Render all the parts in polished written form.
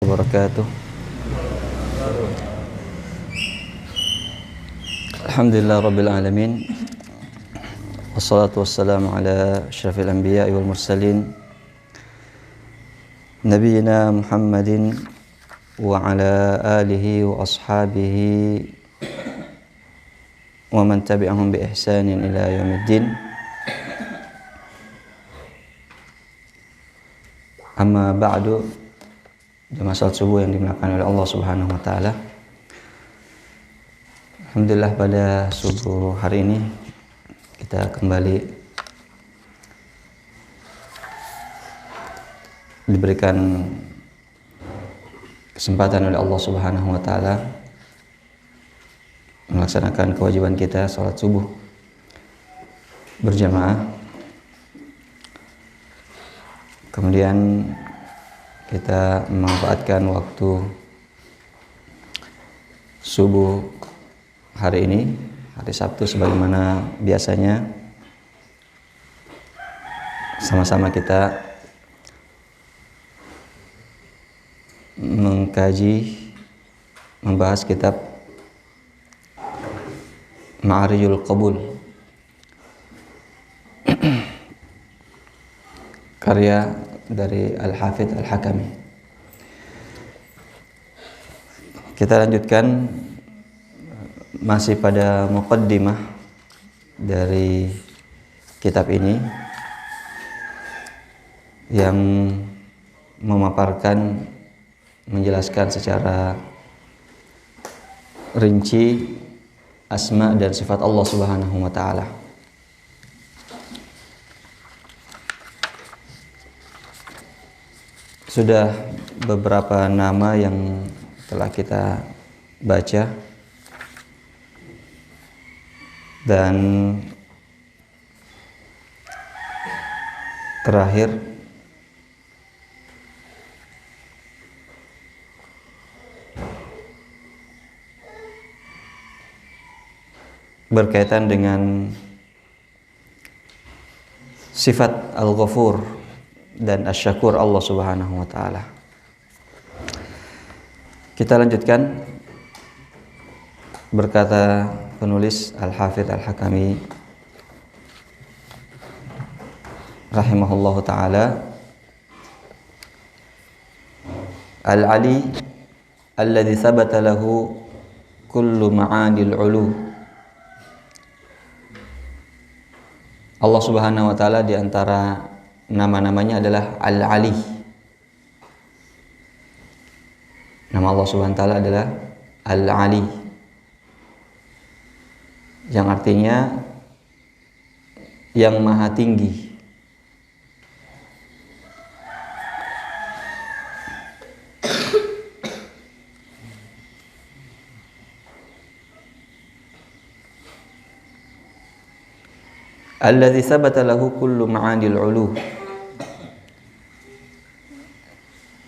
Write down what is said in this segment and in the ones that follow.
Wabarakatuh. Alhamdulillah Rabbil Alamin. Wassalatu wassalamu ala asyrafil anbiya wal mursalin Nabiyyina Muhammadin wa ala alihi wa ashabihi wa man tabi'ahum bi ihsanin ila yaumiddin. Amma ba'du. Jamaah salat subuh yang dimuliakan oleh Allah Subhanahu wa taala. Alhamdulillah pada subuh hari ini kita kembali diberikan kesempatan oleh Allah Subhanahu wa taala melaksanakan kewajiban kita salat subuh berjamaah. Kemudian kita memanfaatkan waktu subuh hari ini, hari Sabtu, sebagaimana biasanya sama-sama kita mengkaji, membahas kitab Ma'arijul Qabul karya dari Al-Hafidz Al-Hakami. Kita lanjutkan masih pada muqaddimah dari kitab ini yang memaparkan, menjelaskan secara rinci asma dan sifat Allah Subhanahu wa taala. Sudah beberapa nama yang telah kita baca dan terakhir berkaitan dengan sifat Al-Ghafur dan Asy-Syakur Allah Subhanahu wa taala. Kita lanjutkan. Berkata penulis Al-Hafidz Al-Hakami rahimahullahu taala, Al-Ali alladzi thabata lahu kullu ma'anil 'ulu. Allah Subhanahu wa taala di antara nama-namanya adalah Al-Ali. Nama Allah Subhanahu wa taala adalah Al-Ali, yang artinya yang maha tinggi. Alladzi sabata lahu kullu ma'anil 'ulu,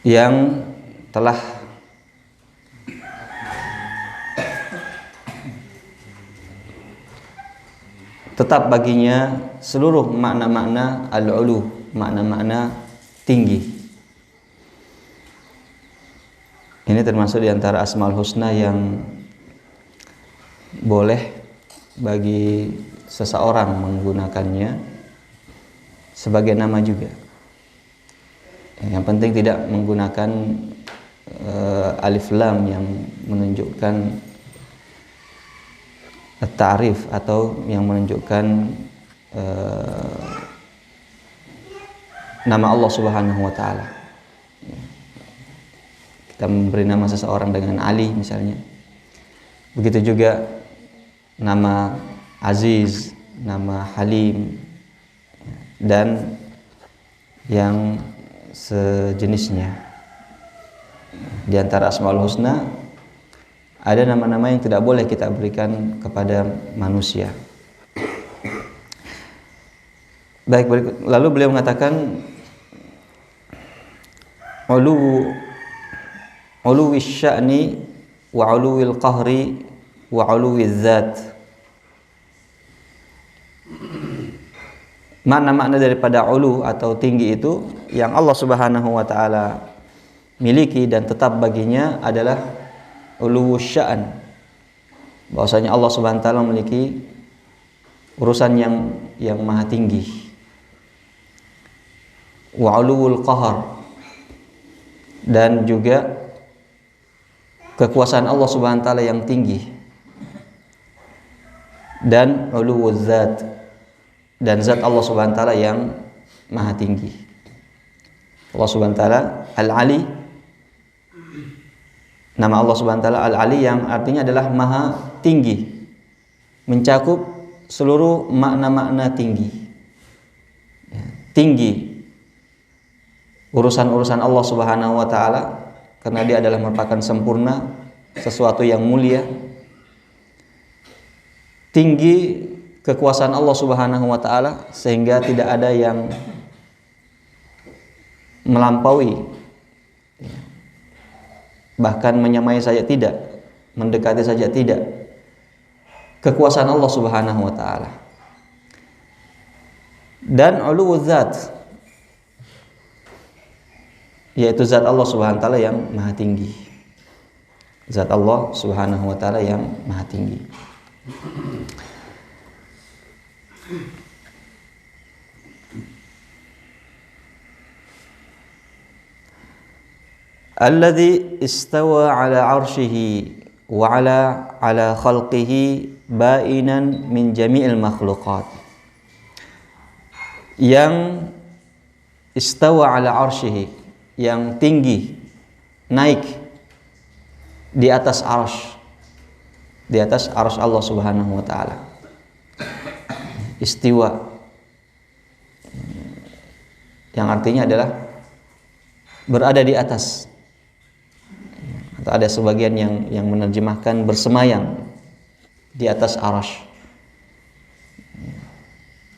yang telah tetap baginya seluruh makna-makna al-'ulu, makna-makna tinggi. Ini termasuk di antara Asmaul Husna yang boleh bagi seseorang menggunakannya sebagai nama juga. Yang penting tidak menggunakan alif lam yang menunjukkan ta'rif atau yang menunjukkan nama Allah Subhanahu wa taala. Kita memberi nama seseorang dengan Ali misalnya. Begitu juga nama Aziz, nama Halim, dan yang sejenisnya. Di antara Asmaul Husna ada nama-nama yang tidak boleh kita berikan kepada manusia. Baik, lalu beliau mengatakan uluwis sya'ni wa uluwil qahri wa uluwiz zat. Makna-makna daripada ulu atau tinggi itu yang Allah Subhanahu wa taala miliki dan tetap baginya adalah uluwus sya'an, bahwasanya Allah Subhanahu wa taala memiliki urusan yang maha tinggi, wa uluwul qahar, dan juga kekuasaan Allah Subhanahu wa taala yang tinggi, dan uluwuz zat, dan zat Allah Subhanahu wa taala yang maha tinggi. Allah Subhanahu wa taala Al-Ali, nama Allah Subhanahu wa taala Al-Ali yang artinya adalah maha tinggi, mencakup seluruh makna-makna tinggi. Tinggi urusan-urusan Allah Subhanahu wa taala karena dia adalah merupakan sempurna, sesuatu yang mulia. Tinggi kekuasaan Allah Subhanahu wa taala sehingga tidak ada yang melampaui, bahkan menyamai saja tidak, mendekati saja tidak, kekuasaan Allah Subhanahu wa taala. Dan uluwuz zat, yaitu zat Allah Subhanahu wa taala yang maha tinggi. Zat Allah Subhanahu wa taala yang maha tinggi. Alladzi istawa ala arshihi wa ala khalqihi ba'inan min jami'il makhluqat. Yang istawa ala arshihi, yang tinggi, naik di atas arsy, di atas arsy Allah Subhanahu wa taala. Istiwa yang artinya adalah berada di atas, atau ada sebagian yang menerjemahkan bersemayam di atas arsy.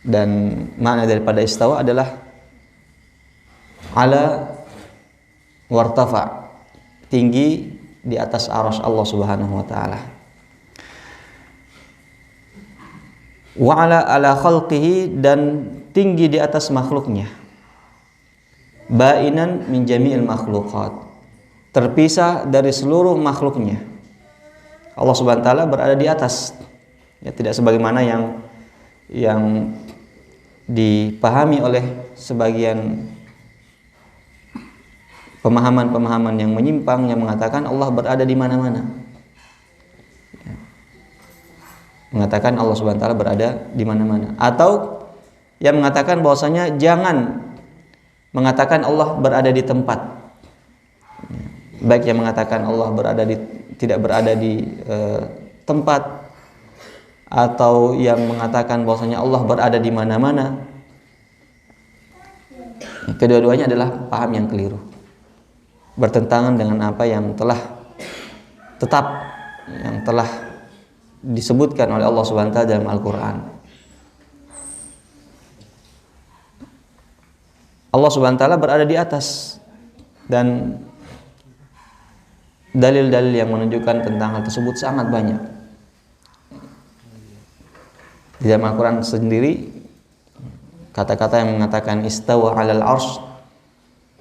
Dan makna daripada istawa adalah ala wartafa, tinggi di atas arsy Allah Subhanahu wa taala. Wa ala khalqihi, dan tinggi di atas makhluknya. Ba'inan min jami'il makhluqat, terpisah dari seluruh makhluknya. Allah Subhanahu wa taala berada di atas. Ya, tidak sebagaimana yang dipahami oleh sebagian pemahaman-pemahaman yang menyimpang yang mengatakan Allah berada di mana-mana. Ya. Mengatakan Allah Subhanahu wa taala berada di mana-mana, atau yang mengatakan bahwasanya jangan mengatakan Allah berada di tempat. Baik yang mengatakan Allah tidak berada di tempat, atau yang mengatakan bahwasanya Allah berada di mana-mana. Kedua-duanya adalah paham yang keliru, bertentangan dengan apa yang telah disebutkan oleh Allah Subhanahu wa taala dalam Al-Qur'an. Allah Subhanahu wa taala berada di atas, dan dalil-dalil yang menunjukkan tentang hal tersebut sangat banyak. Di dalam Al-Quran sendiri, kata-kata yang mengatakan istawa 'alal 'arsy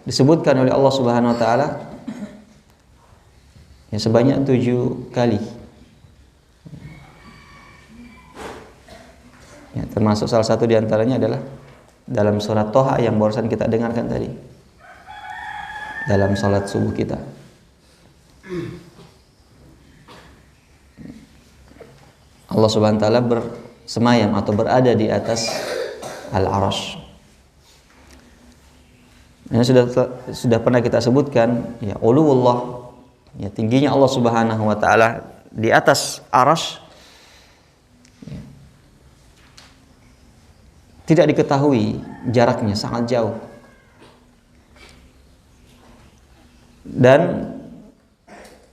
disebutkan oleh Allah Subhanahu wa taala ya sebanyak 7 kali. Ya, termasuk salah satu di antaranya adalah dalam surat Toha yang barusan kita dengarkan tadi, dalam salat subuh kita. Allah Subhanahu wa taala bersemayam atau berada di atas al-arsy. Ini sudah pernah kita sebutkan, ya uluwullah, ya tingginya Allah Subhanahu wa taala di atas arsy tidak diketahui jaraknya, sangat jauh. Dan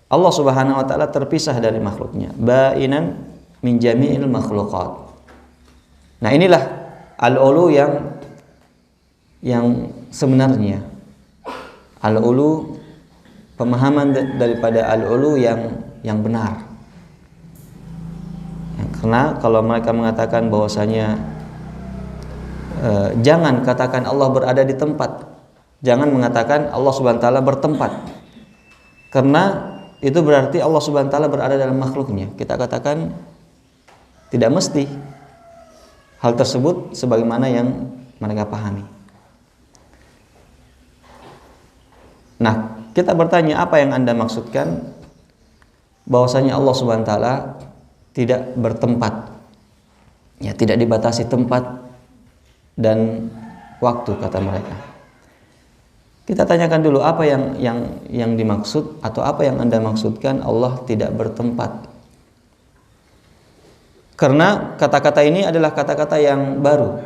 Allah Subhanahu wa taala terpisah dari makhluknya, ba'inan min jami'il makhluqat. Nah, inilah al-ulu yang sebenarnya. Al-ulu, pemahaman daripada al-ulu yang benar. Karena kalau mereka mengatakan bahwasanya jangan katakan Allah berada di tempat, jangan mengatakan Allah Subhanahu wa taala bertempat. Karena itu berarti Allah Subhanahu wa taala berada dalam makhluknya. Kita katakan tidak mesti hal tersebut sebagaimana yang mereka pahami. Nah, kita bertanya, apa yang Anda maksudkan bahwasanya Allah Subhanahu wa taala tidak bertempat? Ya, tidak dibatasi tempat dan waktu, kata mereka. Kita tanyakan dulu apa yang dimaksud, atau apa yang Anda maksudkan Allah tidak bertempat. Karena kata-kata ini adalah kata-kata yang baru,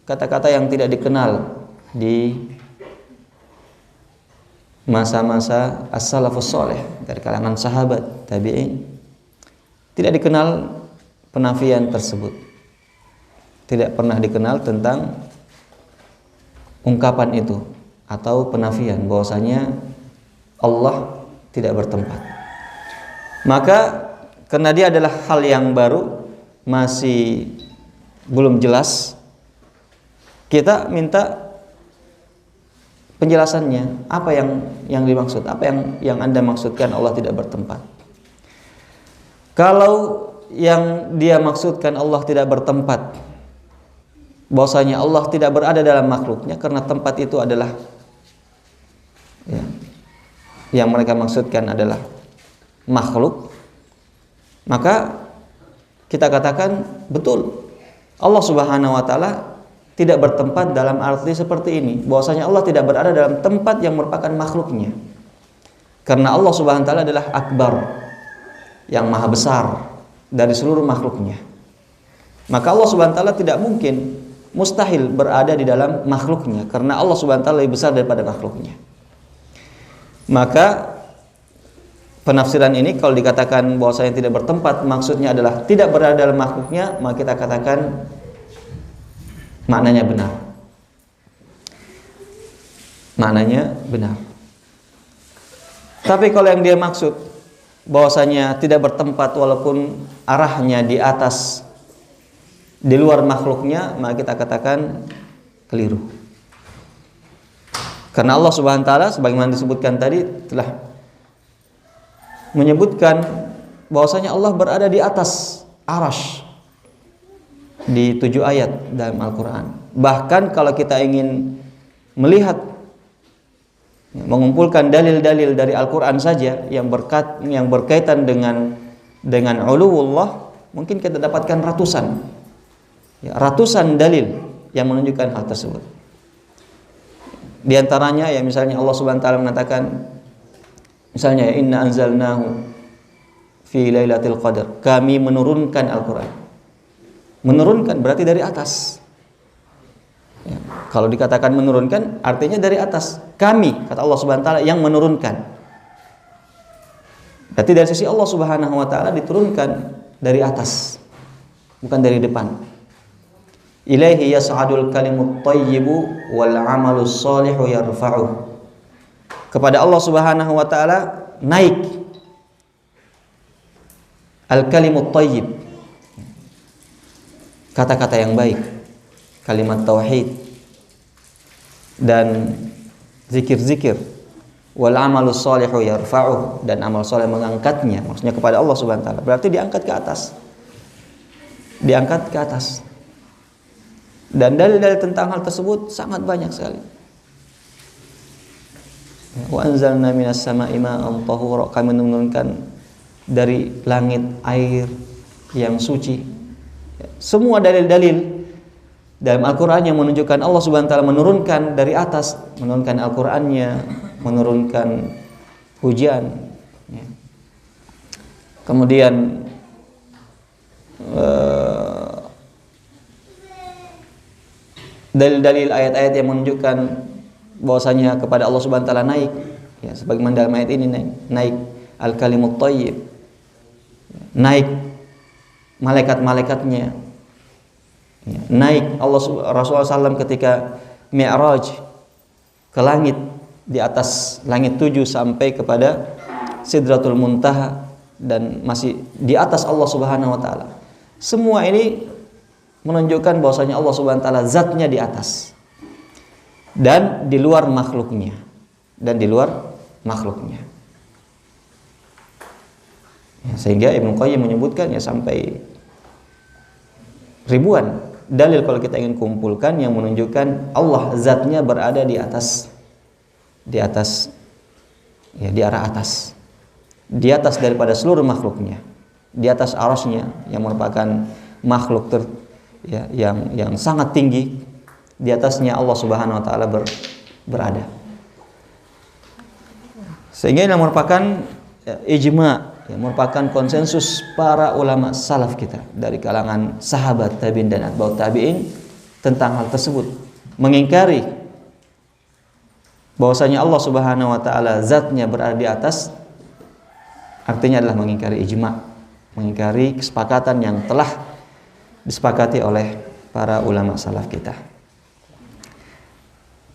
kata-kata yang tidak dikenal di masa-masa as-salafus saleh dari kalangan sahabat, tabi'in. Tidak dikenal penafian tersebut. Tidak pernah dikenal tentang ungkapan itu atau penafian bahwasanya Allah tidak bertempat. Maka karena dia adalah hal yang baru, masih belum jelas, kita minta penjelasannya, apa yang dimaksud, apa yang Anda maksudkan Allah tidak bertempat. Kalau yang dia maksudkan Allah tidak bertempat, bahwasanya Allah tidak berada dalam makhluknya, karena tempat itu adalah ya, yang mereka maksudkan adalah makhluk, maka kita katakan betul, Allah Subhanahu wa taala tidak bertempat dalam arti seperti ini, bahwasanya Allah tidak berada dalam tempat yang merupakan makhluknya, karena Allah Subhanahu wa taala adalah akbar, yang maha besar dari seluruh makhluknya. Maka Allah Subhanahu wa taala tidak mungkin, mustahil berada di dalam makhluknya, karena Allah Subhanahu wa taala lebih besar daripada makhluknya. Maka penafsiran ini kalau dikatakan bahwasanya tidak bertempat, maksudnya adalah tidak berada dalam makhluknya, maka kita katakan maknanya benar. Maknanya benar. Tapi kalau yang dia maksud bahwasanya tidak bertempat walaupun arahnya di atas, di luar makhluknya, maka kita katakan keliru. Karena Allah Subhanahu wa taala sebagaimana disebutkan tadi telah menyebutkan bahwasanya Allah berada di atas arasy di 7 ayat dalam Al-Qur'an. Bahkan kalau kita ingin melihat, mengumpulkan dalil-dalil dari Al-Qur'an saja yang berkaitan dengan uluwullah, mungkin kita dapatkan ratusan dalil yang menunjukkan hal tersebut. Di antaranya ya misalnya Allah Subhanahu wa taala mengatakan, misalnya inna anzalnahu fi lailatul qadar, kami menurunkan Al-Qur'an. Menurunkan berarti dari atas. Ya, kalau dikatakan menurunkan artinya dari atas. Kami, kata Allah Subhanahu wa taala, yang menurunkan. Berarti dari sisi Allah Subhanahu wa taala diturunkan dari atas, bukan dari depan. Ilaihi yas'adul kalimut thayyibu wal 'amalus shalihu yarfa'uh. Kepada Allah Subhanahu wa taala naik al-kalimut thayyib, kata-kata yang baik, kalimat tauhid dan zikir-zikir, wal 'amalus shalihu yarfa'uh, dan amal saleh mengangkatnya, maksudnya kepada Allah Subhanahu wa taala, berarti diangkat ke atas. Diangkat ke atas. Dan dalil-dalil tentang hal tersebut sangat banyak sekali. Wa anzalna minas sama'i ma'an tahura, kami menurunkan dari langit air yang suci. Semua dalil-dalil dalam Al-Qur'an yang menunjukkan Allah Subhanahu wa taala menurunkan dari atas, menurunkan Al-Qur'annya, menurunkan hujan. Kemudian dalil-dalil ayat-ayat yang menunjukkan bahwasanya kepada Allah Subhanahu wa taala naik, ya sebagaimana dalam ayat ini naik al-kalimut thayyib, naik malaikat-malaikatnya, ya, naik Rasulullah SAW ketika Mi'raj ke langit, di atas langit 7 sampai kepada Sidratul Muntaha, dan masih di atas Allah Subhanahu wa taala. Semua ini menunjukkan bahwasanya Allah Subhanahu wa taala zatnya di atas dan di luar makhluknya, Sehingga Ibnu Qayyim menyebutkan ya sampai ribuan dalil kalau kita ingin kumpulkan yang menunjukkan Allah zatnya berada di atas ya, di arah atas, di atas daripada seluruh makhluknya, di atas arasnya yang merupakan makhluk yang sangat tinggi, di atasnya Allah Subhanahu wa taala berada. Sehingga ini merupakan ijma, ya, merupakan konsensus para ulama salaf kita dari kalangan sahabat, tabi'in dan atba'ut tabi'in tentang hal tersebut, mengingkari bahwasanya Allah Subhanahu wa taala zatnya berada di atas, artinya adalah mengingkari ijma, mengingkari kesepakatan yang telah disepakati oleh para ulama salaf kita.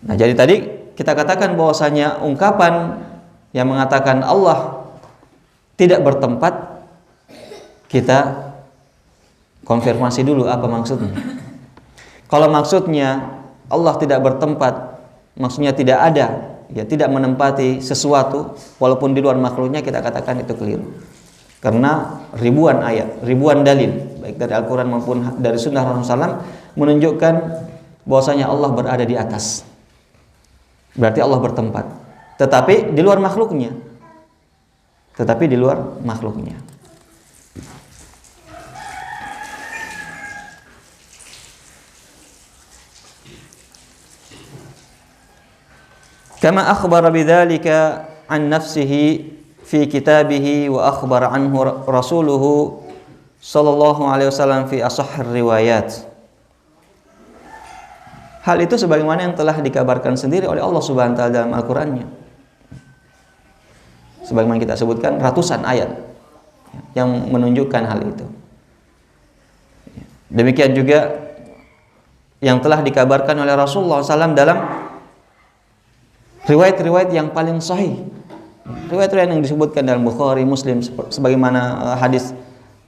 Nah, jadi tadi kita katakan bahwasanya ungkapan yang mengatakan Allah tidak bertempat, kita konfirmasi dulu apa maksudnya. Kalau maksudnya Allah tidak bertempat, maksudnya tidak ada, ya tidak menempati sesuatu walaupun di luar makhluknya, kita katakan itu keliru. Karena ribuan ayat, ribuan dalil baik dari Al-Qur'an maupun dari sunnah Rasulullah SAW menunjukkan bahwasanya Allah berada di atas. Berarti Allah bertempat, tetapi di luar makhluknya. Kama akhbara bidzalika an nafsihi fi kitabihi wa akhbara anhu rasuluhu sallallahu alaihi wasallam fi ashahhir riwayat. Hal itu sebagaimana yang telah dikabarkan sendiri oleh Allah Subhanahu wa taala dalam Al-Qur'annya. Sebagaimana kita sebutkan ratusan ayat yang menunjukkan hal itu. Demikian juga yang telah dikabarkan oleh Rasulullah SAW dalam riwayat-riwayat yang paling sahih, riwayat-riwayat yang disebutkan dalam Bukhari, Muslim, sebagaimana hadis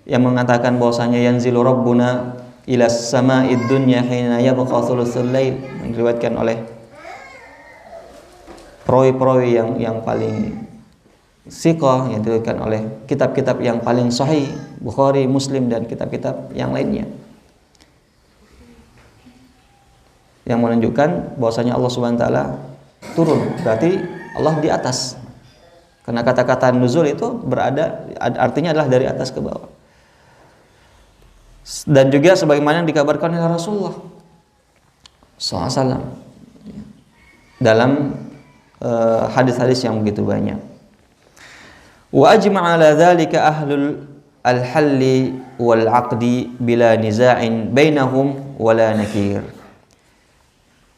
yang mengatakan bahwasanya yanzilu rabbuna ila sama'id dunya hina yabqa thuluthul lail, diriwayatkan oleh perawi-perawi yang paling siqah, yang diriwayatkan oleh kitab-kitab yang paling sahih, Bukhari, Muslim dan kitab-kitab yang lainnya, yang menunjukkan bahwasanya Allah Subhanahu wa taala turun, berarti Allah di atas. Karena kata-kata nuzul itu berada, artinya adalah dari atas ke bawah. Dan juga sebagaimana yang dikabarkan oleh Rasulullah SAW dalam hadis-hadis yang begitu banyak. Wa ajma'a ala dzalika ahlul al-halli wal 'aqdi bila niza'in bainahum wala nakir.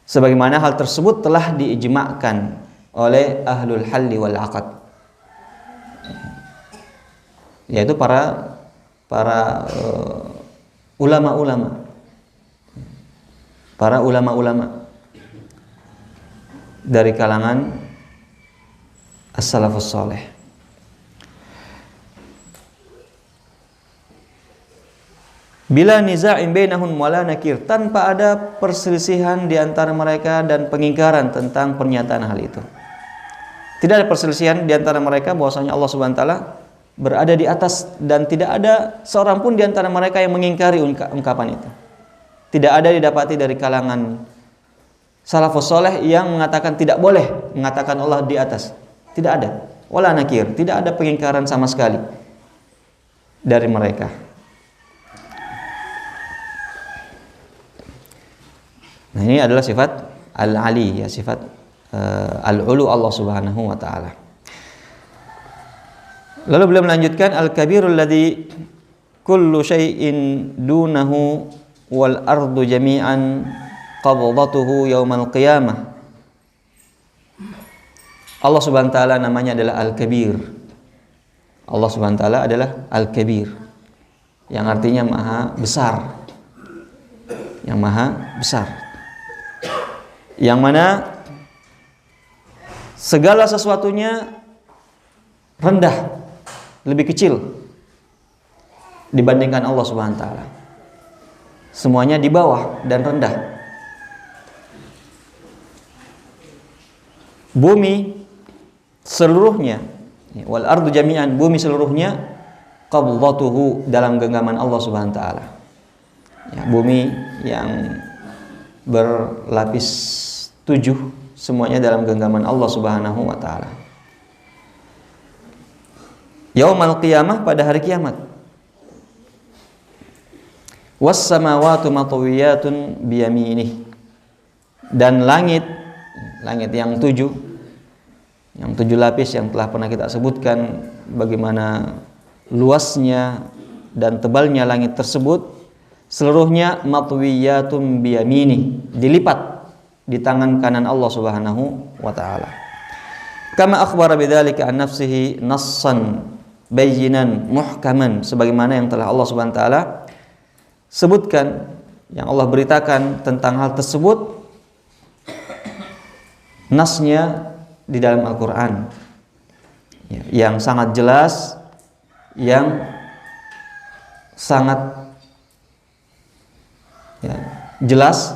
Sebagaimana hal tersebut telah diijma'kan oleh ahlul halli wal 'aqd, yaitu para ulama-ulama dari kalangan as-salafus saleh. Bila niza'in bainahum wala nakir, tanpa ada perselisihan di antara mereka dan pengingkaran tentang pernyataan hal itu. Tidak ada perselisihan di antara mereka bahwasanya Allah Subhanahu wa taala berada di atas, dan tidak ada seorang pun di antara mereka yang mengingkari ungkapan itu. Tidak ada didapati dari kalangan salafus saleh yang mengatakan tidak boleh mengatakan Allah di atas. Tidak ada. Wala nakir, tidak ada pengingkaran sama sekali dari mereka. Nah, ini adalah sifat al-ali, ya, sifat al-ulu Allah Subhanahu wa taala. Lalu beliau melanjutkan al-kabirul ladzi kullu syai'in dunahu wal ardu jami'an qabdatuhu yaumal qiyamah. Allah Subhanahu wa taala namanya adalah al-kabir. Allah Subhanahu wa taala adalah al-kabir, yang artinya maha besar. Yang maha besar. Yang mana segala sesuatunya rendah, lebih kecil dibandingkan Allah Subhanahu wa taala. Semuanya di bawah dan rendah. Bumi seluruhnya, wal ardu jami'an, bumi seluruhnya qabdatuhu, dalam genggaman Allah Subhanahu wa taala. Ya, bumi yang berlapis 7 semuanya dalam genggaman Allah Subhanahu wa taala. Yaumal qiyamah, pada hari kiamat. Was samawati matwiyatun biyaminih, dan langit yang 7 lapis yang telah pernah kita sebutkan bagaimana luasnya dan tebalnya langit tersebut, seluruhnya matwiyatun biyaminih, dilipat di tangan kanan Allah Subhanahu wa taala. Kama akhbara bidzalika an nafsihi nassan bayyinan muhkaman, sebagaimana yang telah Allah Subhanahu wa taala sebutkan, yang Allah beritakan tentang hal tersebut nasnya di dalam Al-Qur'an, yang sangat jelas, yang sangat jelas,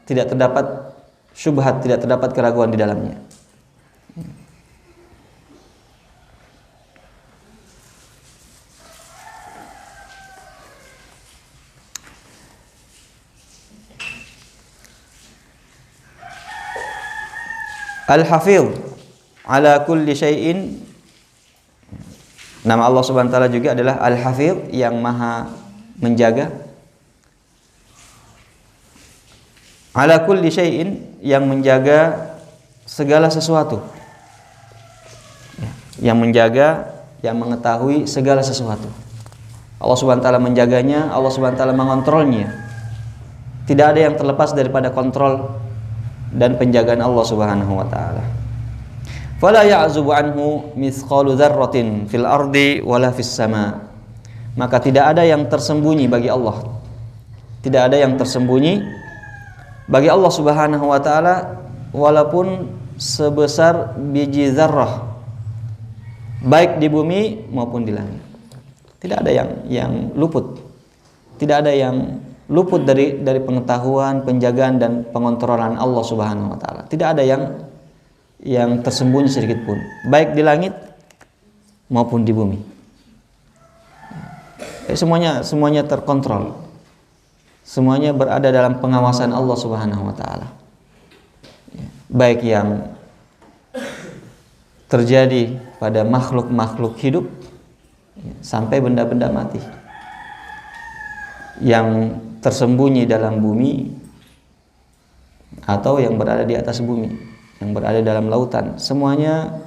tidak terdapat syubhat, tidak terdapat keraguan di dalamnya. Al-Hafidh ala kulli syai'in, nama Allah Subhanahu wa taala juga adalah Al-Hafidh, yang maha menjaga. Ala kulli syai'in, yang menjaga segala sesuatu, yang menjaga, yang mengetahui segala sesuatu. Allah Subhanahu wa taala menjaganya, Allah Subhanahu wa taala mengontrolnya. Tidak ada yang terlepas daripada kontrol dan penjagaan Allah Subhanahu wa taala. Fala ya'zubu anhu mithqalu dzarratin fil ardi wala fis sama. Maka tidak ada yang tersembunyi bagi Allah. Tidak ada yang tersembunyi bagi Allah Subhanahu wa taala, walaupun sebesar biji zarrah, baik di bumi maupun di langit. Tidak ada yang luput. Tidak ada yang luput dari pengetahuan, penjagaan dan pengontrolan Allah Subhanahu wa taala. Tidak ada yang tersembunyi sedikit pun, baik di langit maupun di bumi. Semuanya terkontrol. Semuanya berada dalam pengawasan Allah Subhanahu wa taala. Baik yang terjadi pada makhluk-makhluk hidup sampai benda-benda mati, yang tersembunyi dalam bumi atau yang berada di atas bumi, yang berada dalam lautan, semuanya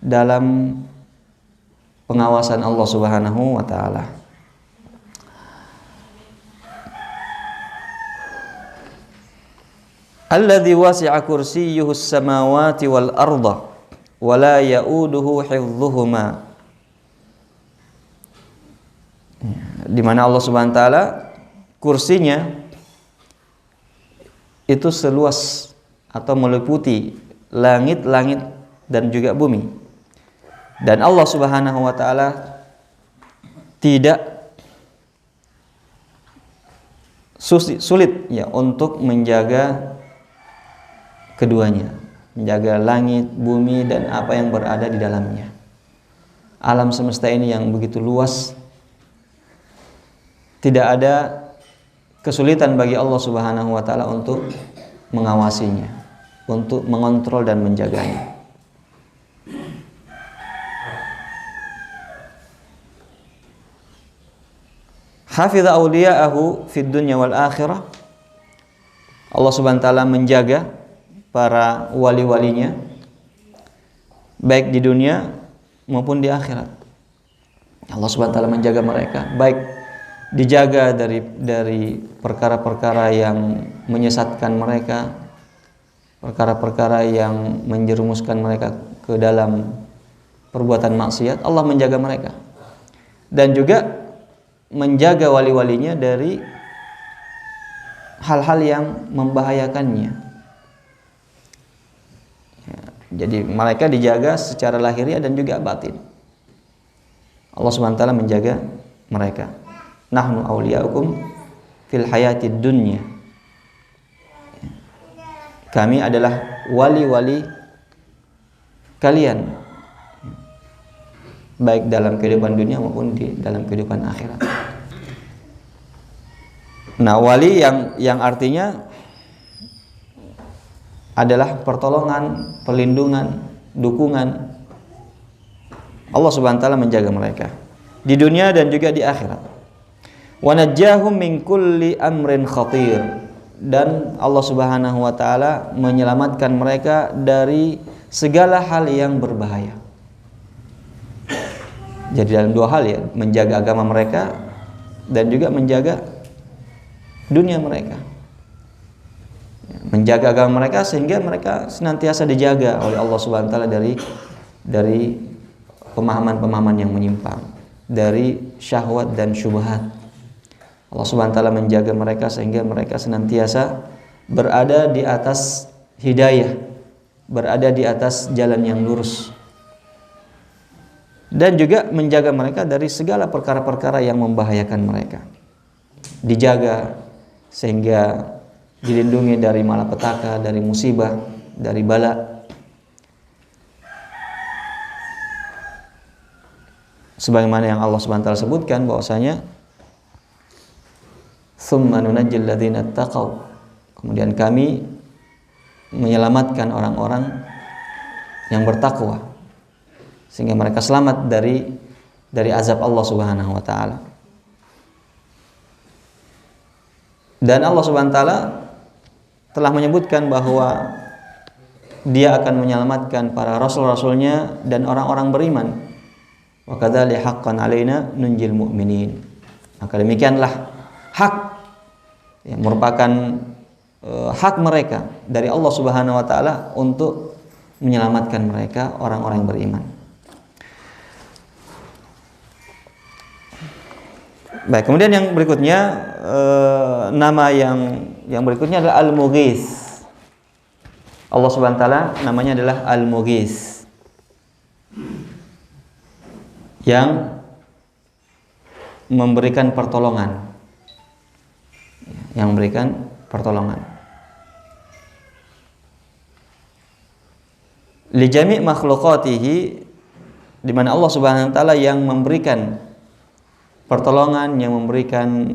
dalam pengawasan Allah Subhanahu wa taala. Alladzi wasi'a kursiyyuhus samawati wal arda wa la ya'uduhu hifdhuhuma, di mana Allah Subhanahu wa taala kursinya itu seluas atau meliputi langit-langit dan juga bumi, dan Allah Subhanahu wa taala tidak sulit ya untuk menjaga keduanya, menjaga langit, bumi dan apa yang berada di dalamnya. Alam semesta ini yang begitu luas, tidak ada kesulitan bagi Allah Subhanahu wa taala untuk mengawasinya, untuk mengontrol dan menjaganya. Hafidha awliya'ahu fid dunya wal akhirah. Allah Subhanahu wa taala menjaga para wali-walinya baik di dunia maupun di akhirat. Allah Subhanahu wa taala menjaga mereka, baik dijaga dari perkara-perkara yang menyesatkan mereka, perkara-perkara yang menjerumuskan mereka ke dalam perbuatan maksiat. Allah menjaga mereka, dan juga menjaga wali-walinya dari hal-hal yang membahayakannya. Jadi mereka dijaga secara lahiriah dan juga batin. Allah Subhanahu wa taala menjaga mereka. Nahnu awliya'ukum fil hayatid dunya. Kami adalah wali-wali kalian, baik dalam kehidupan dunia maupun di dalam kehidupan akhirat. Nah, wali yang artinya adalah pertolongan, perlindungan, dukungan. Allah Subhanahu wa taala menjaga mereka di dunia dan juga di akhirat. Wa najjahum min kulli amrin khatir, dan Allah Subhanahu wa taala menyelamatkan mereka dari segala hal yang berbahaya. Jadi dalam dua hal ya, menjaga agama mereka dan juga menjaga dunia mereka. Menjaga agama mereka sehingga mereka senantiasa dijaga oleh Allah Subhanahu wa taala dari pemahaman-pemahaman yang menyimpang, dari syahwat dan syubhat. Allah Subhanahu wa taala menjaga mereka sehingga mereka senantiasa berada di atas hidayah, berada di atas jalan yang lurus. Dan juga menjaga mereka dari segala perkara-perkara yang membahayakan mereka. Dijaga sehingga dilindungi dari malapetaka, dari musibah, dari bala. Sebagaimana yang Allah Subhanahu wa taala sebutkan bahwasanya tsumma nunajjil ladzina taqaw, kemudian kami menyelamatkan orang-orang yang bertakwa sehingga mereka selamat dari azab Allah Subhanahu wa taala. Dan Allah Subhanahu wa taala telah menyebutkan bahwa Dia akan menyelamatkan para rasul-rasulnya dan orang-orang beriman. Wa kadzalika haqqan 'alaina nunjil mu'minin. Maka demikianlah hak yang merupakan hak mereka dari Allah Subhanahu wa taala untuk menyelamatkan mereka orang-orang yang beriman. Baik, kemudian yang berikutnya nama yang berikutnya adalah Al-Mughis. Allah Subhanahu wa taala namanya adalah Al-Mughis, yang memberikan pertolongan. Yang memberikan pertolongan. Li jami' makhluqatihi, di mana Allah Subhanahu wa taala yang memberikan pertolongan, yang memberikan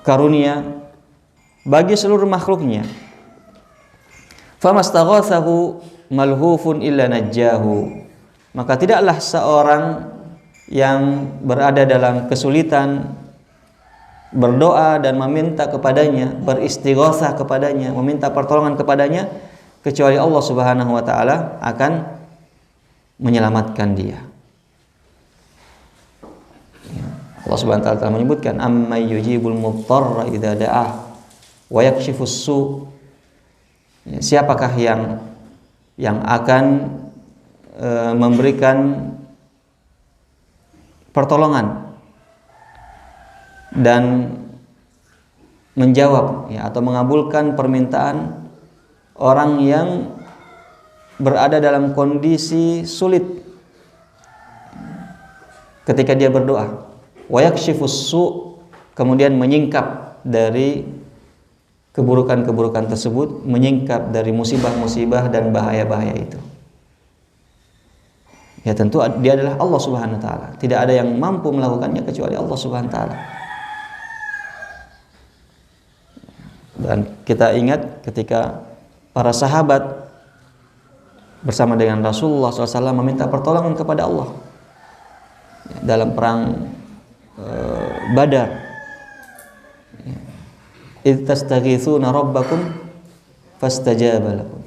karunia bagi seluruh makhluknya. Famastaghatsahu malhufun illa najjahu, maka tidaklah seorang yang berada dalam kesulitan berdoa dan meminta kepadanya, beristighatsah kepadanya, meminta pertolongan kepadanya, kecuali Allah Subhanahu wa taala akan menyelamatkan dia. Allah Subhanahu wa taala telah menyebutkan amman yujibul mudtarra idza da'ah wa yakshifus su'. Siapakah yang akan memberikan pertolongan dan menjawab atau mengabulkan permintaan orang yang berada dalam kondisi sulit ketika dia berdoa. Wa yakshifus su', kemudian menyingkap dari keburukan-keburukan tersebut, menyingkap dari musibah-musibah dan bahaya-bahaya itu. Ya tentu dia adalah Allah Subhanahu wa taala. Tidak ada yang mampu melakukannya kecuali Allah Subhanahu wa taala. Dan kita ingat ketika para sahabat bersama dengan Rasulullah SAW meminta pertolongan kepada Allah dalam perang Badar. Idz tastaghitsuna rabbakum fastajaba lakum.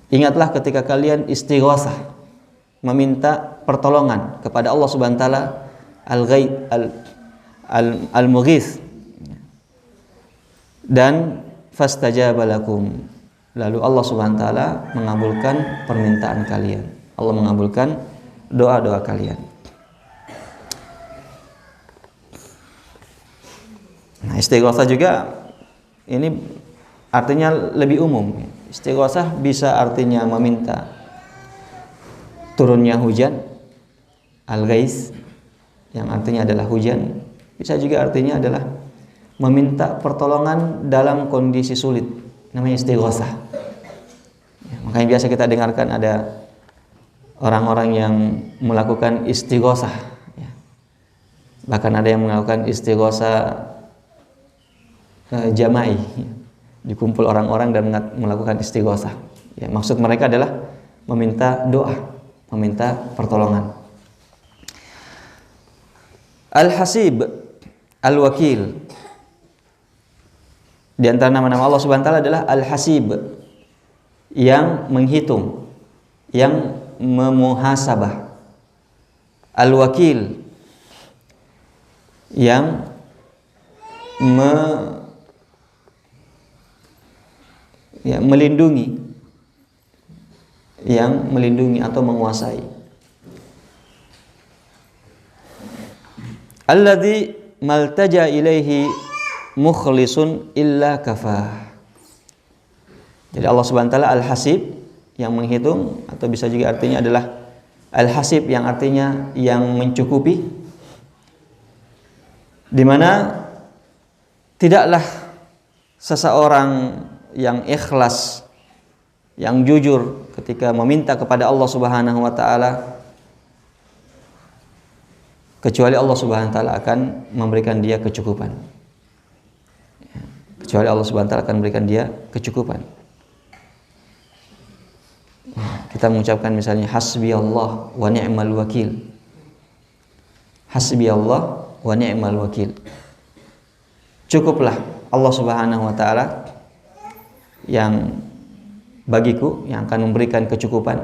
Ingatlah ketika kalian istighatsah, meminta pertolongan kepada Allah Subhanahu wa taala, Al-Mughits, dan fastajaba lakum, lalu Allah Subhanahu wa taala mengabulkan permintaan kalian. Allah mengabulkan doa-doa kalian. Nah, istighatsah juga ini artinya lebih umum. Istighatsah bisa artinya meminta turunnya hujan, al-ghais, yang artinya adalah hujan. Bisa juga artinya adalah meminta pertolongan dalam kondisi sulit, namanya istighatsah. Makanya biasa kita dengarkan ada orang-orang yang melakukan istighosah, ya. Bahkan ada yang melakukan istighosah jama'i, ya. Dikumpul orang-orang dan melakukan istighosah. Ya, maksud mereka adalah meminta doa, meminta pertolongan. Al-Hasib, Al-Wakil. Di antara nama-nama Allah Subhanahu wa taala adalah Al-Hasib, yang menghitung, yang memuhasabah. Al-Wakil, yang melindungi, yang melindungi atau menguasai. Alladzi maltaja ilaihi mukhlisun illa kafah. Jadi Allah Subhanahu wa taala Al-Hasib, yang menghitung, atau bisa juga artinya adalah Al-Hasib, yang artinya yang mencukupi, di mana tidaklah seseorang yang ikhlas, yang jujur ketika meminta kepada Allah Subhanahu wa taala, kecuali Allah Subhanahu wa taala akan memberikan dia kecukupan. Kecuali Allah Subhanahu wa taala akan memberikan dia kecukupan. Kita mengucapkan misalnya hasbiyallah wa ni'mal wakil. Hasbiyallah wa ni'mal wakil. Cukuplah Allah Subhanahu wa taala yang bagiku, yang akan memberikan kecukupan.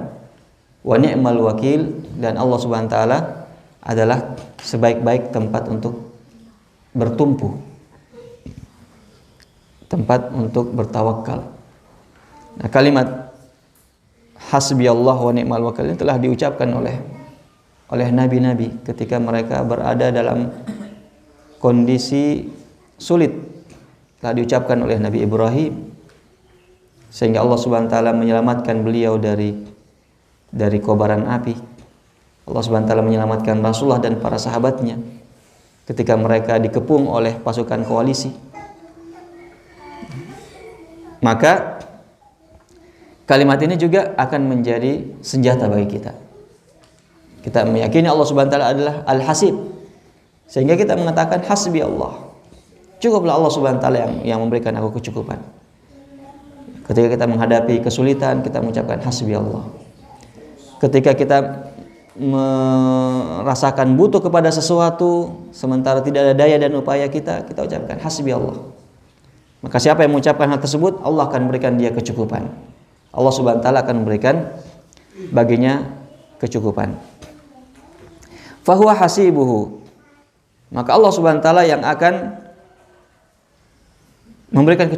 Wa ni'mal wakil, dan Allah Subhanahu wa taala adalah sebaik-baik tempat untuk bertumpu, tempat untuk bertawakal. Nah, kalimat hasbiyallah wa ni'mal wakil ini telah diucapkan oleh nabi-nabi ketika mereka berada dalam kondisi sulit. Telah diucapkan oleh Nabi Ibrahim, sehingga Allah Subhanahu wa taala menyelamatkan beliau dari kobaran api. Allah Subhanahu wa taala menyelamatkan Rasulullah dan para sahabatnya ketika mereka dikepung oleh pasukan koalisi. Maka kalimat ini juga akan menjadi senjata bagi kita. Kita meyakini Allah Subhanahu wa taala adalah Al-Hasib, sehingga kita mengatakan hasbi Allah. Cukuplah Allah Subhanahu wa taala yang memberikan aku kecukupan. Ketika kita menghadapi kesulitan, kita mengucapkan hasbi Allah. Ketika kita merasakan butuh kepada sesuatu sementara tidak ada daya dan upaya kita ucapkan hasbi Allah. Maka siapa yang mengucapkan hal tersebut, Allah akan memberikan dia kecukupan. Allah Subhanahu wa taala akan memberikan baginya kecukupan. Fahuwa hasibuhu. Maka Allah Subhanahu wa taala yang akan memberikan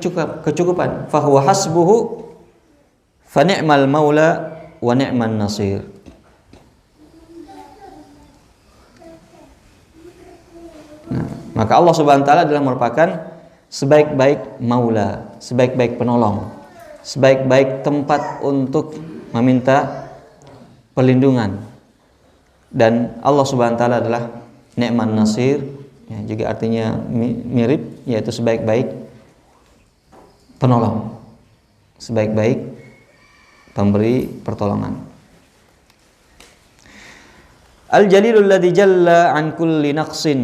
kecukupan. Fahuwa hasbuhu fa ni'mal maula wa ni'man nasir. Nah, maka Allah Subhanahu wa taala adalah merupakan sebaik-baik maula, sebaik-baik penolong, sebaik-baik tempat untuk meminta perlindungan. Dan Allah Subhanahu wa taala adalah ni'man nasir, ya, juga artinya mirip, yaitu sebaik-baik penolong, sebaik-baik pemberi pertolongan. Al-Jalilul ladzi jalla an kulli naqsin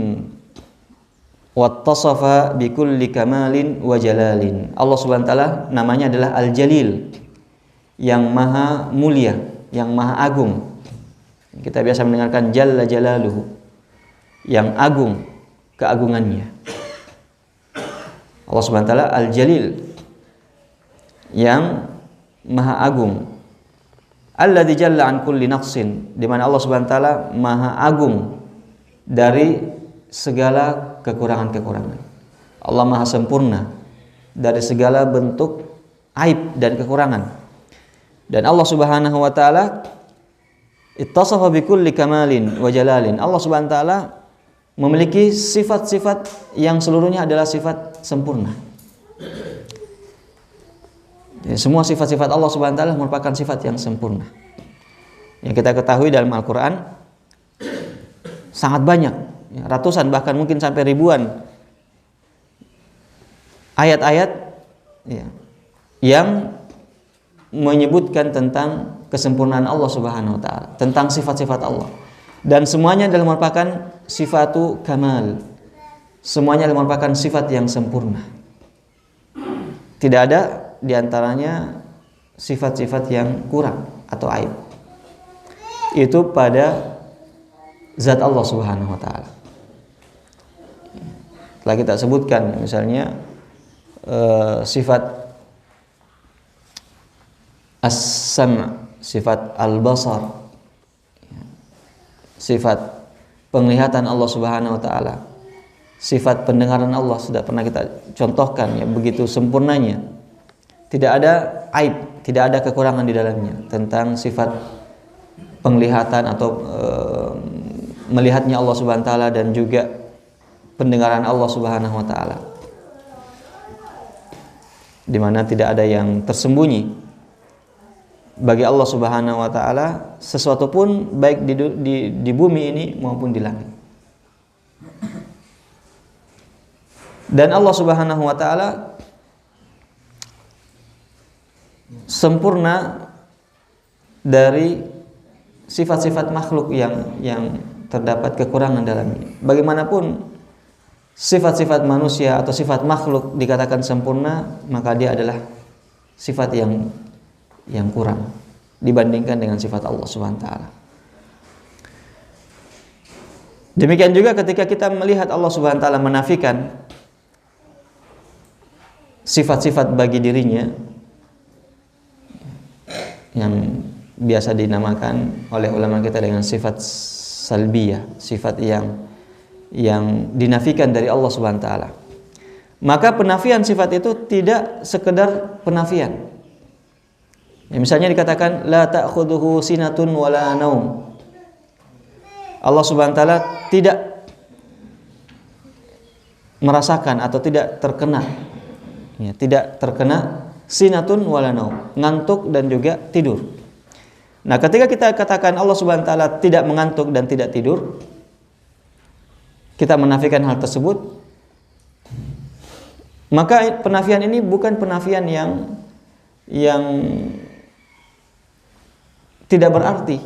wattasafa bi kulli kamalin wa jalalin. Allah Subhanahu wa taala namanya adalah Al-Jalil, yang maha mulia, yang maha agung. Kita biasa mendengarkan jalla jalaluhu, yang agung keagungannya. Allah Subhanahu wa taala Al-Jalil, yang maha agung. Alladzi jalla an kulli naqsin, di mana Allah Subhanahu wa taala maha agung dari segala kekurangan-kekurangan. Allah maha sempurna dari segala bentuk aib dan kekurangan. Dan Allah Subhanahu wa taala ittasafa bi kulli kamalin wa jalalin. Allah Subhanahu wa taala memiliki sifat-sifat yang seluruhnya adalah sifat sempurna. Jadi, semua sifat-sifat Allah Subhanahu wa taala merupakan sifat yang sempurna. Yang kita ketahui dalam Al-Qur'an sangat banyak, ratusan bahkan mungkin sampai ribuan ayat-ayat, ya, yang menyebutkan tentang kesempurnaan Allah Subhanahu wa taala, tentang sifat-sifat Allah. Dan semuanya adalah merupakan sifatu kamal. Semuanya adalah merupakan sifat yang sempurna. Tidak ada di antaranya sifat-sifat yang kurang atau aib. Itu pada zat Allah Subhanahu wa taala. Telah kita sebutkan misalnya sifat as-sam', sifat al-basar, sifat penglihatan Allah Subhanahu wa taala, sifat pendengaran Allah sudah pernah kita contohkan ya, begitu sempurnanya. Tidak ada aib, tidak ada kekurangan di dalamnya tentang sifat penglihatan atau melihatnya Allah Subhanahu wa taala dan juga pendengaran Allah Subhanahu wa taala. Di mana tidak ada yang tersembunyi bagi Allah Subhanahu wa taala sesuatu pun, baik di bumi ini maupun di langit. Dan Allah Subhanahu wa taala sempurna dari sifat-sifat makhluk yang terdapat kekurangan dalamnya. Bagaimanapun sifat-sifat manusia atau sifat makhluk dikatakan sempurna, maka dia adalah sifat yang kurang dibandingkan dengan sifat Allah Subhanahu wa taala. Demikian juga ketika kita melihat Allah Subhanahu wa taala menafikan sifat-sifat bagi dirinya yang biasa dinamakan oleh ulama kita dengan sifat salbiyah, sifat yang dinafikan dari Allah Subhanahu wa taala. Maka penafian sifat itu tidak sekedar penafian. Ya, misalnya dikatakan la ta'khudhuhu sinatun wala naum. Allah Subhanahu wa taala tidak merasakan atau tidak terkena, ya, tidak terkena sinatun wala naum, ngantuk dan juga tidur. Nah, ketika kita katakan Allah Subhanahu wa taala tidak mengantuk dan tidak tidur, kita menafikan hal tersebut, maka penafian ini bukan penafian yang tidak berarti,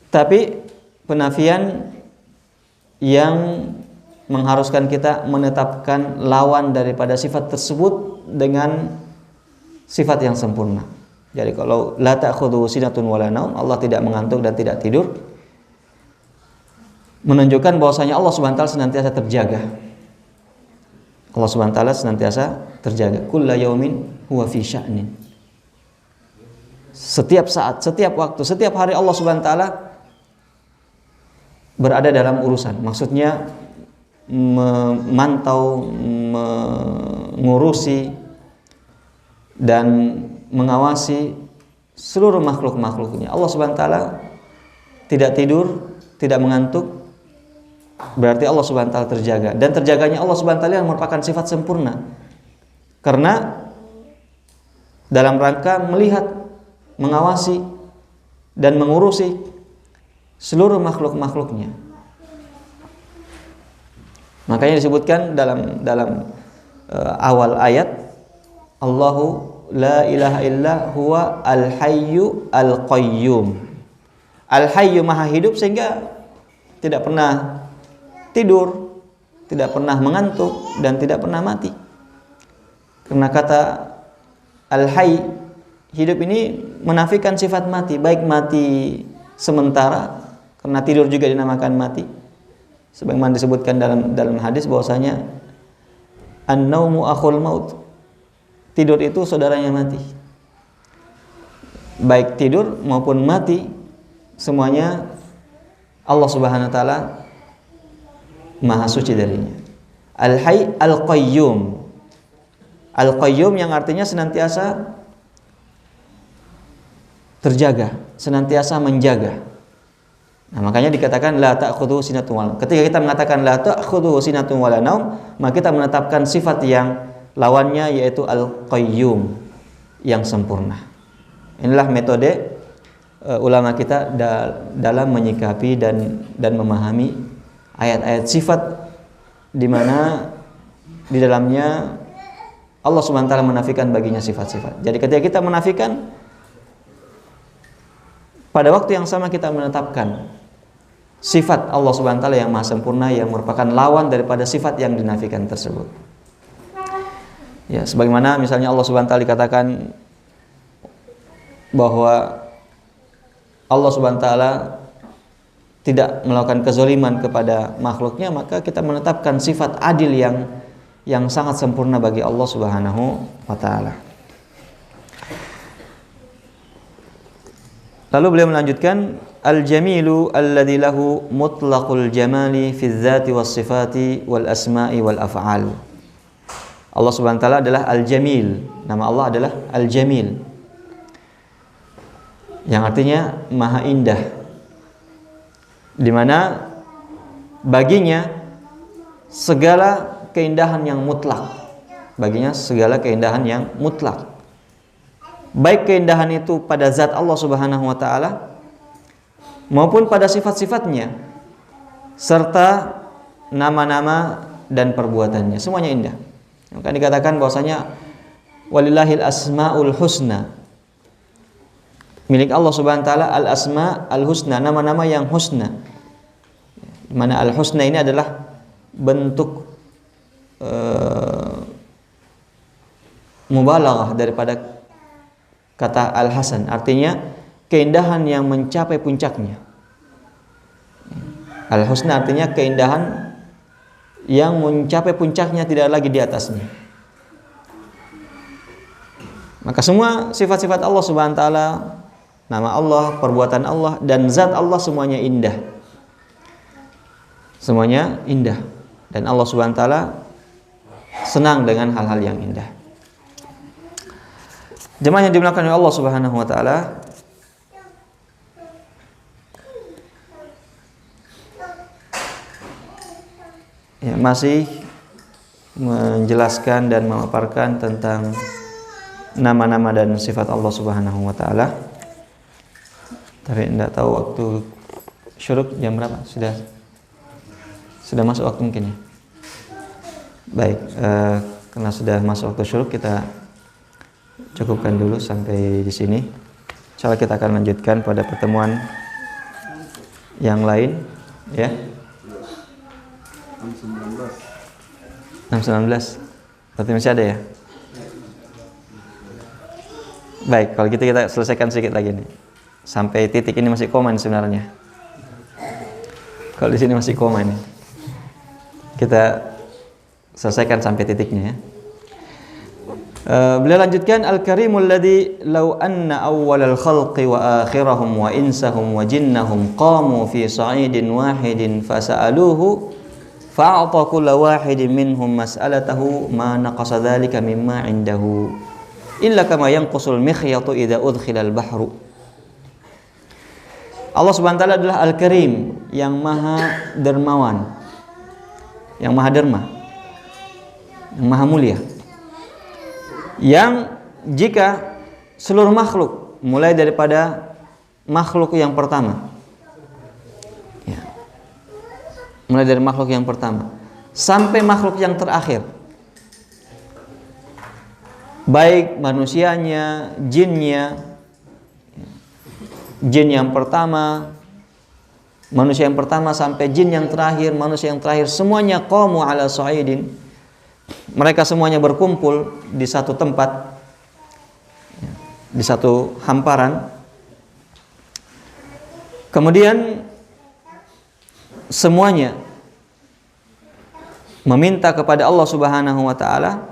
tapi penafian yang mengharuskan kita menetapkan lawan daripada sifat tersebut dengan sifat yang sempurna. Jadi kalau la ta'khudhu sinatun wala naum, Allah tidak mengantuk dan tidak tidur, menunjukkan bahwasanya Allah Subhanahu wa taala senantiasa terjaga. Allah Subhanahu wa taala senantiasa terjaga. Kullu yaumin huwa fi sya'nin. Setiap saat, setiap waktu, setiap hari Allah Subhanahu wa taala berada dalam urusan. Maksudnya memantau, mengurusi dan mengawasi seluruh makhluk-makhluknya. Allah Subhanahu wa taala tidak tidur, tidak mengantuk. Berarti Allah Subhanahu wa taala terjaga, dan terjaganya Allah Subhanahu wa taala yang merupakan sifat sempurna. Karena dalam rangka melihat, mengawasi dan mengurusi seluruh makhluk-makhluknya. Makanya disebutkan dalam awal ayat, Allahu la ilaha illa huwa al-hayyu al-qayyum. Al-hayyu maha hidup, sehingga tidak pernah tidur, tidak pernah mengantuk dan tidak pernah mati. Karena kata al-hayy, hidup ini menafikan sifat mati, baik mati sementara, karena tidur juga dinamakan mati. Sebagaimana disebutkan dalam hadis bahwasanya an-naumu akhul maut. Tidur itu saudaranya mati. Baik tidur maupun mati, semuanya Allah Subhanahu wa taala maha suci darinya. Al-hayy al-qayyum. Al-qayyum yang artinya senantiasa terjaga, senantiasa menjaga. Nah, makanya dikatakan la ta'khudhu sinatun wala naum. Ketika kita mengatakan la ta'khudhu sinatun wala naum, maka kita menetapkan sifat yang lawannya, yaitu al-qayyum, yang sempurna. Inilah metode ulama kita dalam menyikapi dan memahami ayat-ayat sifat, di mana di dalamnya Allah Subhanahu wa taala menafikan baginya sifat-sifat. Jadi ketika kita menafikan, pada waktu yang sama kita menetapkan sifat Allah Subhanahu wa taala yang maha sempurna, yang merupakan lawan daripada sifat yang dinafikan tersebut. Ya, sebagaimana misalnya Allah Subhanahu wa taala dikatakan bahwa Allah Subhanahu wa taala tidak melakukan kezaliman kepada makhluknya, maka kita menetapkan sifat adil yang sangat sempurna bagi Allah Subhanahu wa taala. Lalu beliau melanjutkan, al-jamilu alladzi lahu mutlaqul jamali fi dzati was sifati wal asma'i wal af'al. Allah Subhanahu wa taala adalah al-jamil. Nama Allah adalah al-jamil, yang artinya maha indah, di mana baginya segala keindahan yang mutlak. Baginya segala keindahan yang mutlak. Baik keindahan itu pada zat Allah Subhanahu wa taala maupun pada sifat-sifatnya serta nama-nama dan perbuatannya, semuanya indah. Maka dikatakan bahwasanya walillahil asmaul husna. Milik Allah Subhanahu wa taala al-asma al-husna, nama-nama yang husna. Di mana al-husna ini adalah bentuk mubalaghah daripada kata al-hasan, artinya keindahan yang mencapai puncaknya. Al-husna artinya keindahan yang mencapai puncaknya, tidak lagi di atasnya. Maka semua sifat-sifat Allah Subhanahu wa taala, nama Allah, perbuatan Allah dan zat Allah semuanya indah. Semuanya indah, dan Allah Subhanahu wa taala senang dengan hal-hal yang indah. Jemaah yang dimuliakan oleh Allah Subhanahu wa taala, ya, masih menjelaskan dan memaparkan tentang nama-nama dan sifat Allah Subhanahu wa taala. Tapi tidak tahu waktu syuruk jam berapa? Sudah masuk waktu mungkin ya. Baik, karena sudah masuk waktu syuruk, kita cukupkan dulu sampai di sini. Insyaallah kita akan lanjutkan pada pertemuan yang lain, ya. 6.19. Berarti masih ada ya? Baik, kalau gitu kita selesaikan sedikit lagi nih. Sampai titik ini masih koma sebenarnya. Kalau di sini masih koma ini, kita selesaikan sampai titiknya ya. Beliau lanjutkan, al-karimul ladzi law anna awwalal khalqi wa akhirahum wa insahum wa jinnahum qamu fi sa'idin wahidin fasa'aluhu fa'ata kulla wahidin minhum mas'alatahu ma naqasa dzalika mimma 'indahu illa kama yanqusul mikhyatu idza udkhila al-bahru. Allah Subhanahu wa taala adalah al-karim, yang maha dermawan, yang maha derma, yang maha mulia, yang jika seluruh makhluk, mulai daripada makhluk yang pertama ya, mulai dari makhluk yang pertama sampai makhluk yang terakhir, baik manusianya, jinnya, jin yang pertama, manusia yang pertama sampai jin yang terakhir, manusia yang terakhir, semuanya qamu ala sa'idin. Mereka semuanya berkumpul di satu tempat, di satu hamparan. Kemudian semuanya meminta kepada Allah Subhanahu wa taala.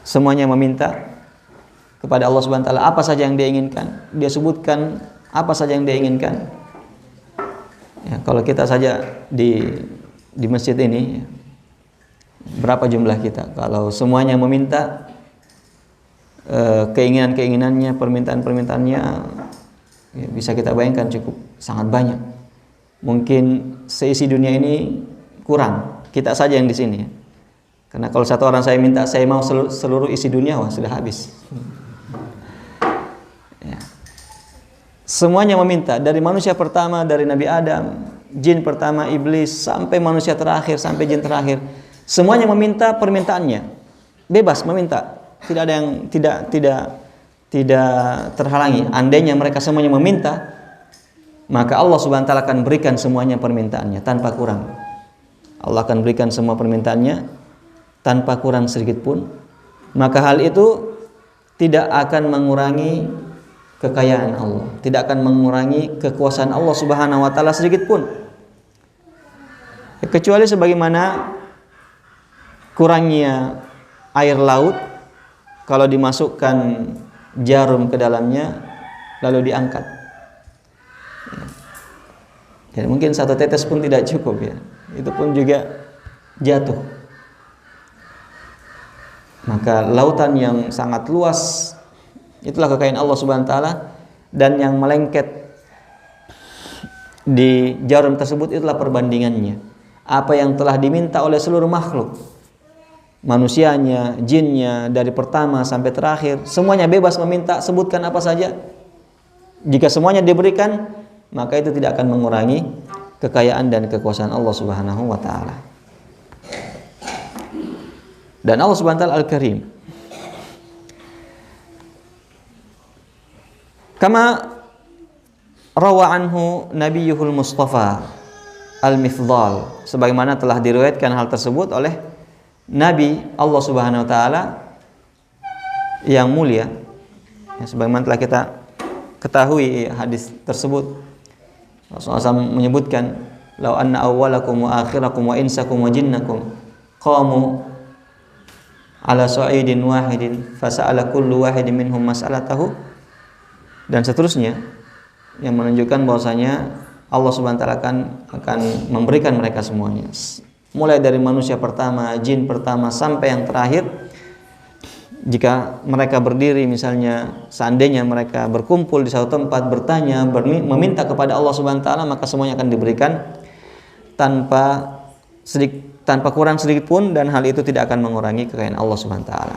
Semuanya meminta kepada Allah Subhanahu wa taala apa saja yang dia inginkan. Dia sebutkan apa saja yang dia inginkan. Ya, kalau kita saja di masjid ini, berapa jumlah kita? Kalau semuanya meminta keinginan-keinginannya, permintaan-permintaannya, ya, bisa kita bayangkan cukup sangat banyak. Mungkin seisi dunia ini kurang, kita saja yang di sini. Karena kalau satu orang saya minta, saya mau seluruh isi dunia, wah sudah habis. Ya. Semuanya meminta, dari manusia pertama, dari Nabi Adam, jin pertama iblis, sampai manusia terakhir, sampai jin terakhir, Semuanya meminta permintaannya, bebas meminta, tidak ada yang tidak terhalangi. Andainya mereka semuanya meminta, maka Allah Subhanahu wa taala akan berikan semuanya permintaannya tanpa kurang. Allah akan berikan semua permintaannya tanpa kurang sedikit pun. Maka hal itu tidak akan mengurangi kekayaan Allah, tidak akan mengurangi kekuasaan Allah Subhanahu wa taala sedikit pun. Kecuali sebagaimana kurangnya air laut kalau dimasukkan jarum ke dalamnya lalu diangkat. Ya, mungkin satu tetes pun tidak cukup ya. Itu pun juga jatuh. Maka lautan yang sangat luas itulah kekayaan Allah Subhanahu wa taala, dan yang melengket di jarum tersebut itulah perbandingannya. Apa yang telah diminta oleh seluruh makhluk, manusianya, jinnya, dari pertama sampai terakhir, semuanya bebas meminta, sebutkan apa saja. Jika semuanya diberikan, maka itu tidak akan mengurangi kekayaan dan kekuasaan Allah Subhanahu wa taala. Dan Allah Subhanahu wa taala Al-Karim. Kama rawa anhu nabiyuhul Mustafa Al-Mifdal, sebagaimana telah diriwayatkan hal tersebut oleh Nabi Allah Subhanahu wa taala yang mulia. Ya, sebagaimana telah kita ketahui hadis tersebut, Rasulullah SAW menyebutkan, "Lau anna awwalakum wa akhirakum wa insakum wa jinnakum qamu ala sa'idin wahidin fasa'ala kullu wahidin minhum mas'alatahu," dan seterusnya, yang menunjukkan bahwasanya Allah Subhanahu wa taala akan memberikan mereka semuanya, mulai dari manusia pertama, jin pertama sampai yang terakhir. Jika mereka berdiri, misalnya seandainya mereka berkumpul di satu tempat bertanya, meminta kepada Allah Subhanahu wa taala, maka semuanya akan diberikan tanpa kurang sedikit pun, dan hal itu tidak akan mengurangi kekayaan Allah Subhanahu wa taala.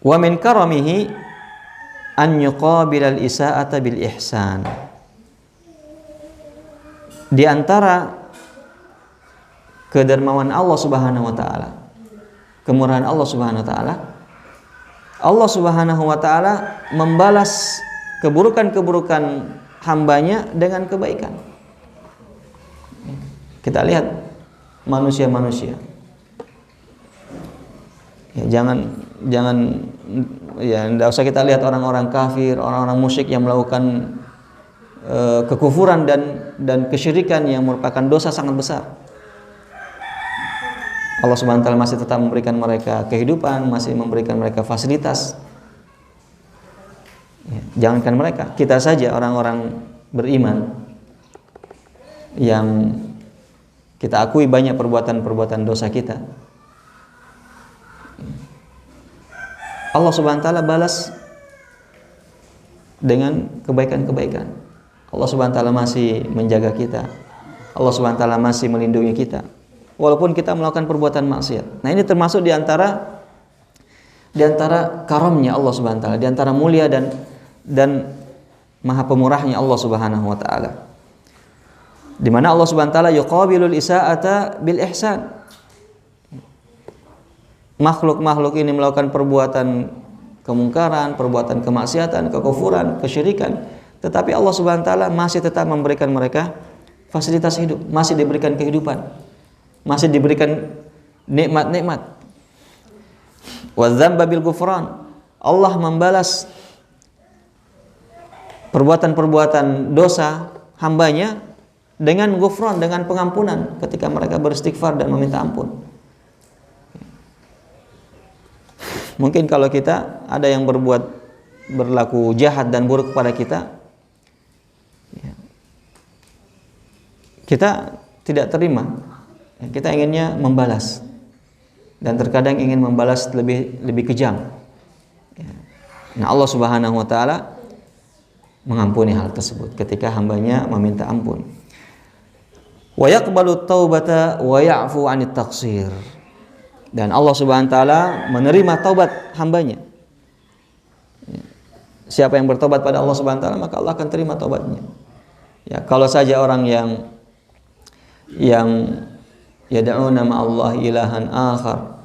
Wa min karamihi an yuqabilal isa'ata bil ihsan. Di antara kedermawan Allah Subhanahu wa taala, kemurahan Allah Subhanahu wa taala, Allah Subhanahu wa taala membalas keburukan-keburukan hambanya dengan kebaikan. Kita lihat manusia-manusia. Ya, jangan ya, tidak usah kita lihat orang-orang kafir, orang-orang musyrik yang melakukan kekufuran dan kesyirikan yang merupakan dosa sangat besar. Allah Subhanahu wa taala masih tetap memberikan mereka kehidupan, masih memberikan mereka fasilitas. Ya, jangankan mereka, kita saja orang-orang beriman yang kita akui banyak perbuatan-perbuatan dosa kita, Allah Subhanahu wa taala balas dengan kebaikan-kebaikan. Allah Subhanahu wa taala masih menjaga kita. Allah Subhanahu wa taala masih melindungi kita walaupun kita melakukan perbuatan maksiat. Nah, ini termasuk di antara karamnya Allah Subhanahu wa taala, di antara mulia dan maha pemurahnya Allah Subhanahu wa taala. Di mana Allah Subhanahu wa taala yuqabilul isa'ata bil ihsan. Makhluk-makhluk ini melakukan perbuatan kemungkaran, perbuatan kemaksiatan, kekufuran, kesyirikan, tetapi Allah Subhanahu wa taala masih tetap memberikan mereka fasilitas hidup, masih diberikan kehidupan, masih diberikan nikmat-nikmat. Wa dzamba bil ghufran. Allah membalas perbuatan-perbuatan dosa hambanya dengan ghufran, dengan pengampunan ketika mereka beristighfar dan meminta ampun. Mungkin kalau kita ada yang berlaku jahat dan buruk kepada kita, ya, kita tidak terima. Kita inginnya membalas, dan terkadang ingin membalas lebih kejam. Ya. Nah, Allah Subhanahu wa taala mengampuni hal tersebut ketika hambanya meminta ampun. Wa yaqbalu taubata wa ya'fu 'anit taqsir. Dan Allah Subhanahu wa taala menerima taubat hambanya. Siapa yang bertobat pada Allah Subhanahu wa taala, maka Allah akan terima taubatnya. Ya, kalau saja orang yang yang yad'una ma'allah ilahan akhar,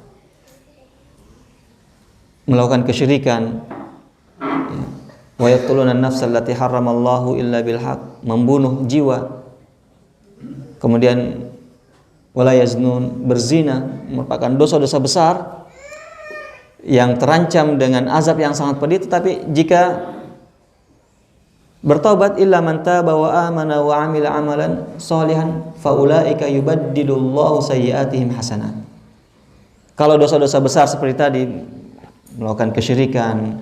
melakukan kesyirikan, wa yaqtuluna an-nafsa allati harramallahu illa bil haqq, membunuh jiwa, kemudian wala yaznun, berzina, merupakan dosa-dosa besar yang terancam dengan azab yang sangat pedih. Tetapi jika bertobat, illa man taba wa amana wa amila amalan sholihan faulaika yubaddilullahu sayyiatihim hasanat. Kalau dosa-dosa besar seperti tadi, melakukan kesyirikan,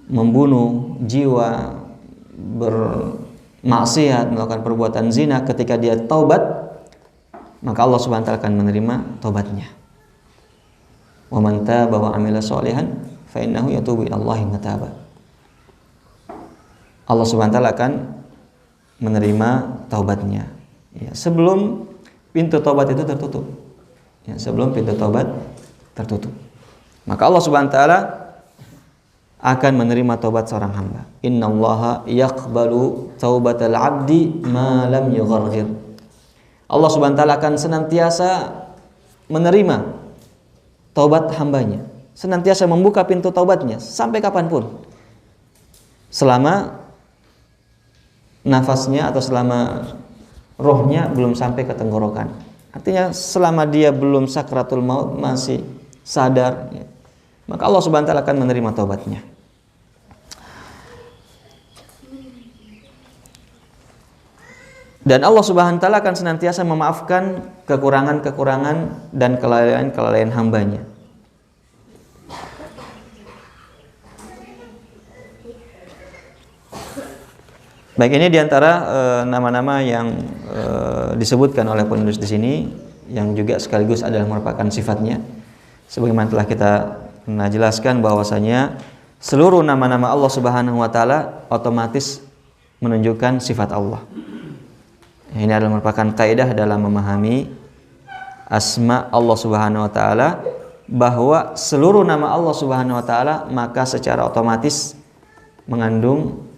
membunuh jiwa, bermaksiat, melakukan perbuatan zina, ketika dia taubat, maka Allah Subhanahu wa taala akan menerima taubatnya. Wa man taba wa amila sholihan fa innahu yatubu ilallahi mataba. Allah Subhanahu wa taala akan menerima taubatnya. Ya, sebelum pintu taubat itu tertutup. Ya, sebelum pintu taubat tertutup. Maka Allah Subhanahu wa taala akan menerima taubat seorang hamba. Innallaha yaqbalu taubatal 'abdi ma lam yugharghir. Allah Subhanahu wa taala akan senantiasa menerima taubat hambanya, senantiasa membuka pintu taubatnya sampai kapanpun, selama nafasnya atau selama rohnya belum sampai ke tenggorokan. Artinya selama dia belum sakratul maut, masih sadar, ya, maka Allah Subhanahu wa taala akan menerima taubatnya. Dan Allah Subhanahu wa taala akan senantiasa memaafkan kekurangan-kekurangan dan kelalaian-kelalaian hambanya. Baik, ini diantara nama-nama yang disebutkan oleh penulis di sini, yang juga sekaligus adalah merupakan sifatnya. Sebagaimana telah kita pernah jelaskan bahwasanya seluruh nama-nama Allah Subhanahu wa taala otomatis menunjukkan sifat Allah. Ini adalah merupakan kaidah dalam memahami asma Allah Subhanahu wa taala, bahwa seluruh nama Allah Subhanahu wa taala maka secara otomatis mengandung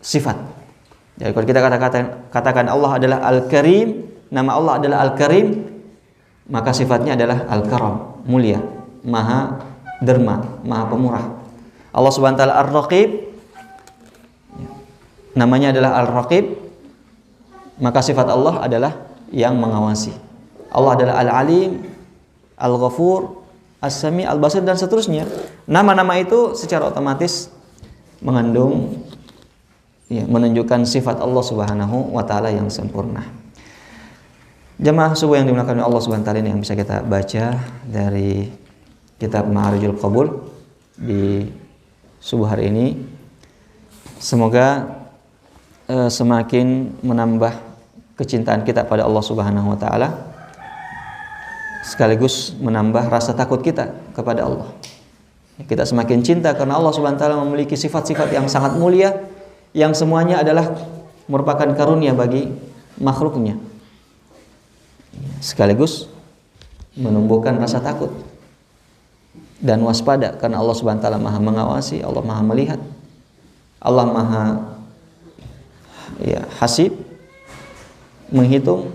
sifat. Jadi kalau kita katakan Allah adalah Al-Karim, nama Allah adalah Al-Karim, maka sifatnya adalah Al-Karam, mulia, maha derma, maha pemurah. Allah Subhanahu wa taala Ar-Raqib, namanya adalah Al-Raqib, maka sifat Allah adalah yang mengawasi. Allah adalah Al-Alim, Al-Ghafur, As-Sami, Al-Basir, dan seterusnya. Nama-nama itu secara otomatis mengandung, ya, menunjukkan sifat Allah Subhanahu wa taala yang sempurna. Jemaah subuh yang dimuliakan oleh Allah Subhanahu wa taala, ini yang bisa kita baca dari kitab Ma'arijul Qabul di subuh hari ini. Semoga semakin menambah kecintaan kita pada Allah Subhanahu wa taala, sekaligus menambah rasa takut kita kepada Allah. Kita semakin cinta karena Allah Subhanahu wa taala memiliki sifat-sifat yang sangat mulia, yang semuanya adalah merupakan karunia bagi makhluknya, sekaligus menumbuhkan rasa takut dan waspada karena Allah Subhanahu wa taala maha mengawasi, Allah maha melihat, Allah maha, ya, hasib, menghitung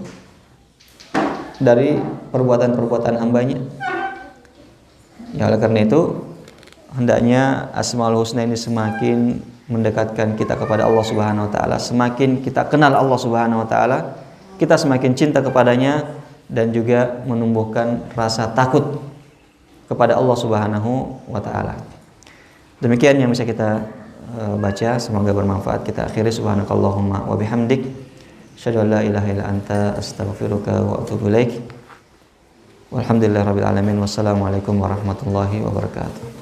dari perbuatan-perbuatan hambanya. Ya, oleh karena itu hendaknya Asmaul Husna ini semakin mendekatkan kita kepada Allah Subhanahu wa taala. Semakin kita kenal Allah Subhanahu wa taala, kita semakin cinta kepadanya dan juga menumbuhkan rasa takut kepada Allah Subhanahu wa taala. Demikian yang bisa kita baca, semoga bermanfaat. Kita akhiri subhanakallahumma wa bihamdik, asyhadu an la ilaha illa anta, astaghfiruka wa atubu ilaik. Walhamdulillahirabbil alamin. Wassalamualaikum warahmatullahi wabarakatuh.